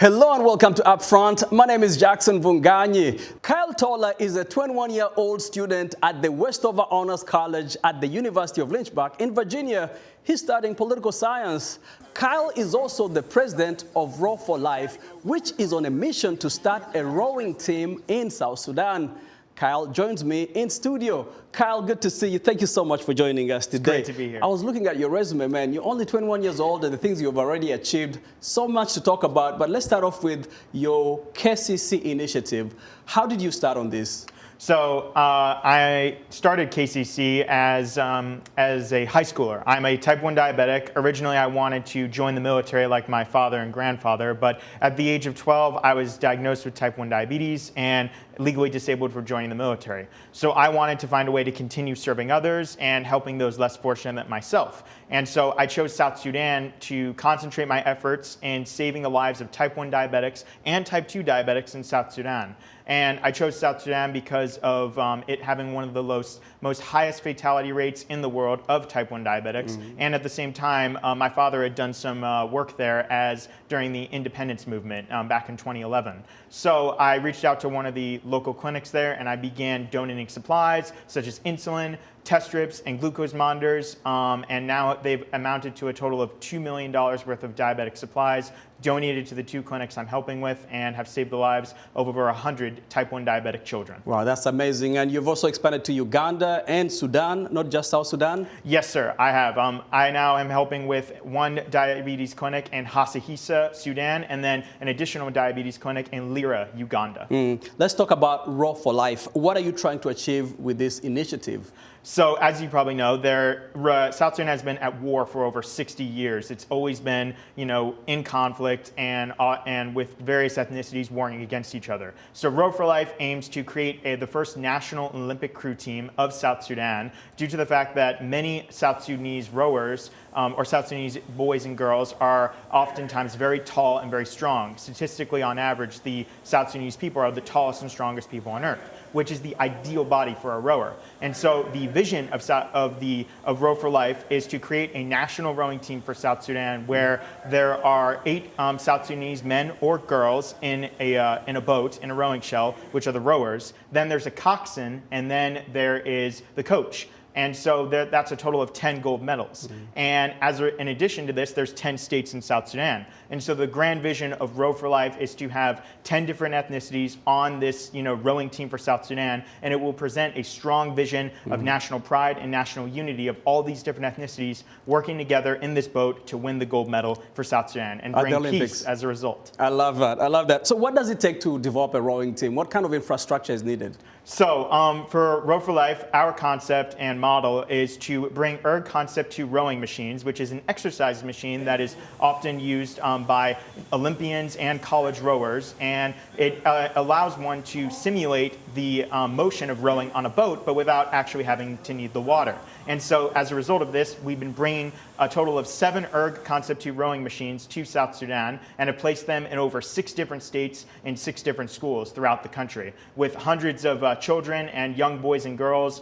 Hello and welcome to Upfront. My name is Jackson Vunganyi. Kyle Thaller is a 21-year-old student at the Westover Honors College at the University of Lynchburg in Virginia. He's studying political science. Kyle is also the president of Row for Life, which is on a mission to start a rowing team in South Sudan. Kyle joins me in studio. Kyle, good to see you. Thank you so much for joining us today. It's great to be here. I was looking at your resume, man. You're only 21 years old and the things you've already achieved. So much to talk about, but let's start off with your KCC Initiative. How did you start on this? So I started KCC as a high schooler. I'm a type 1 diabetic. Originally, I wanted to join the military like my father and grandfather, but at the age of 12, I was diagnosed with type 1 diabetes and legally disabled for joining the military. So I wanted to find a way to continue serving others and helping those less fortunate than myself. And so I chose South Sudan to concentrate my efforts in saving the lives of type 1 diabetics and type 2 diabetics in South Sudan. And I chose South Sudan because of it having one of the most highest fatality rates in the world of type 1 diabetics. And at the same time, my father had done some work there during the independence movement back in 2011. So I reached out to one of the local clinics there and I began donating supplies such as insulin, test strips, and glucose monitors, and now they've amounted to a total of $2 million worth of diabetic supplies donated to the two clinics I'm helping with and have saved the lives of over 100 type 1 diabetic children. Wow, that's amazing. And you've also expanded to Uganda and Sudan, not just South Sudan? Yes, sir, I have. I now am helping with one diabetes clinic in Hasahisa, Sudan, and then an additional diabetes clinic in Lira, Uganda. Let's talk about Row for Life. What are you trying to achieve with this initiative? So as you probably know, South Sudan has been at war for over 60 years. It's always been, in conflict and with various ethnicities warring against each other. So Row for Life aims to create the first national Olympic crew team of South Sudan due to the fact that many South Sudanese rowers or South Sudanese boys and girls are oftentimes very tall and very strong. Statistically, on average, the South Sudanese people are the tallest and strongest people on earth, which is the ideal body for a rower. And so the vision of Row for Life is to create a national rowing team for South Sudan where there are 8 South Sudanese men or girls in a boat, in a rowing shell, which are the rowers. Then there's a coxswain, and then there is the coach. And so that's a total of 10 gold medals. And in addition to this, there's 10 states in South Sudan. And so the grand vision of Row for Life is to have 10 different ethnicities on this rowing team for South Sudan. And it will present a strong vision of national pride and national unity of all these different ethnicities working together in this boat to win the gold medal for South Sudan and bring peace as a result. I love that. I love that. So what does it take to develop a rowing team? What kind of infrastructure is needed? So for Row for Life, our concept and model is to bring erg concept to rowing machines, which is an exercise machine that is often used by Olympians and college rowers, and it allows one to simulate the motion of rowing on a boat, but without actually having to need the water. And so as a result of this, we've been bringing a total of 7 erg Concept 2 rowing machines to South Sudan and have placed them in over 6 different states in 6 different schools throughout the country, with hundreds of children and young boys and girls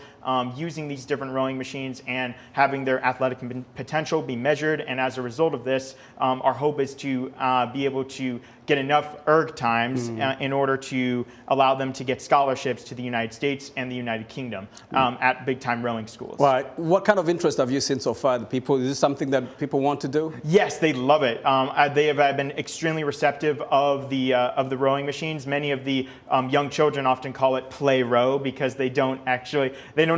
using these different rowing machines and having their athletic potential be measured. And as a result of this, our hope is to be able to get enough erg times in order to allow them to get scholarships to the United States and the United Kingdom at big-time rowing schools. Right. What kind of interest have you seen so far? Is this something that people want to do? Yes, they love it. They have been extremely receptive of the rowing machines. Many of the young children often call it play row because they don't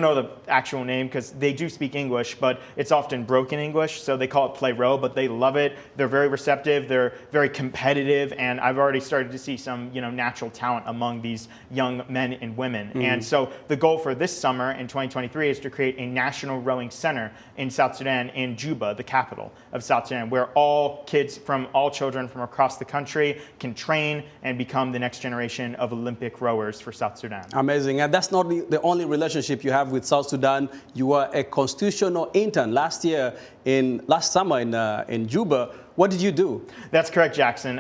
know the actual name because they do speak English, but it's often broken English, so they call it play row, but they love it. They're very receptive. They're very competitive. And I've already started to see some, natural talent among these young men and women. And so the goal for this summer in 2023 is to create a national rowing center in South Sudan, in Juba, the capital of South Sudan, where all children from across the country can train and become the next generation of Olympic rowers for South Sudan. Amazing. And that's not the only relationship you have with South Sudan. You were a constitutional intern last summer in Juba. What did you do? That's correct, Jackson.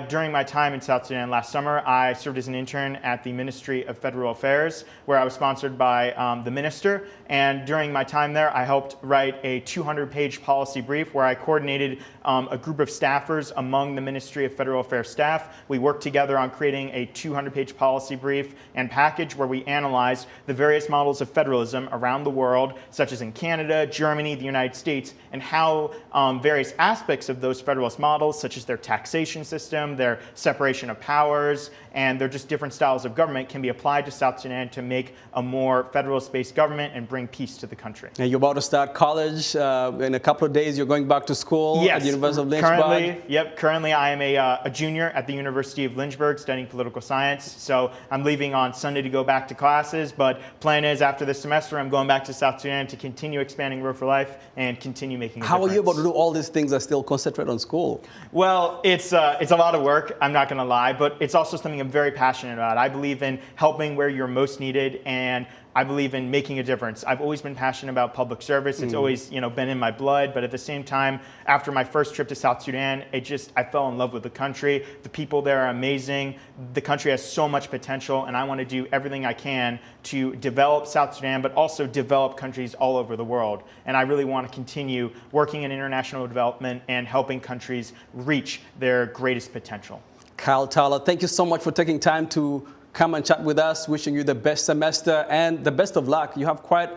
During my time in South Sudan last summer, I served as an intern at the Ministry of Federal Affairs, where I was sponsored by the minister. And during my time there, I helped write a 200-page policy brief where I coordinated a group of staffers among the Ministry of Federal Affairs staff. We worked together on creating a 200-page policy brief and package where we analyzed the various models of federalism around the world, such as in Canada, Germany, the United States, and how various aspects of those federalist models, such as their taxation system, their separation of powers, and their just different styles of government, can be applied to South Sudan to make a more federalist-based government and bring peace to the country. And you're about to start college. In a couple of days, you're going back to school at the University of Lynchburg. Currently I am a junior at the University of Lynchburg studying political science. So I'm leaving on Sunday to go back to classes, but plan is after this semester, I'm going back to South Sudan to continue expanding Road for Life and continue making a difference. How are you able to do all these things and still concentrate on school? Well, it's a lot of work, I'm not going to lie, but it's also something I'm very passionate about. I believe in helping where you're most needed, and I believe in making a difference. I've always been passionate about public service. It's always, been in my blood. But at the same time, after my first trip to South Sudan, I fell in love with the country. The people there are amazing. The country has so much potential, and I want to do everything I can to develop South Sudan, but also develop countries all over the world. And I really want to continue working in international development and helping countries reach their greatest potential. Kyle Thaller, thank you so much for taking time to come and chat with us. Wishing you the best semester and the best of luck. You have quite,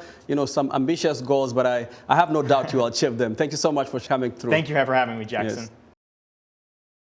some ambitious goals, but I have no doubt you will achieve them. Thank you so much for coming through. Thank you for having me, Jackson. Yes.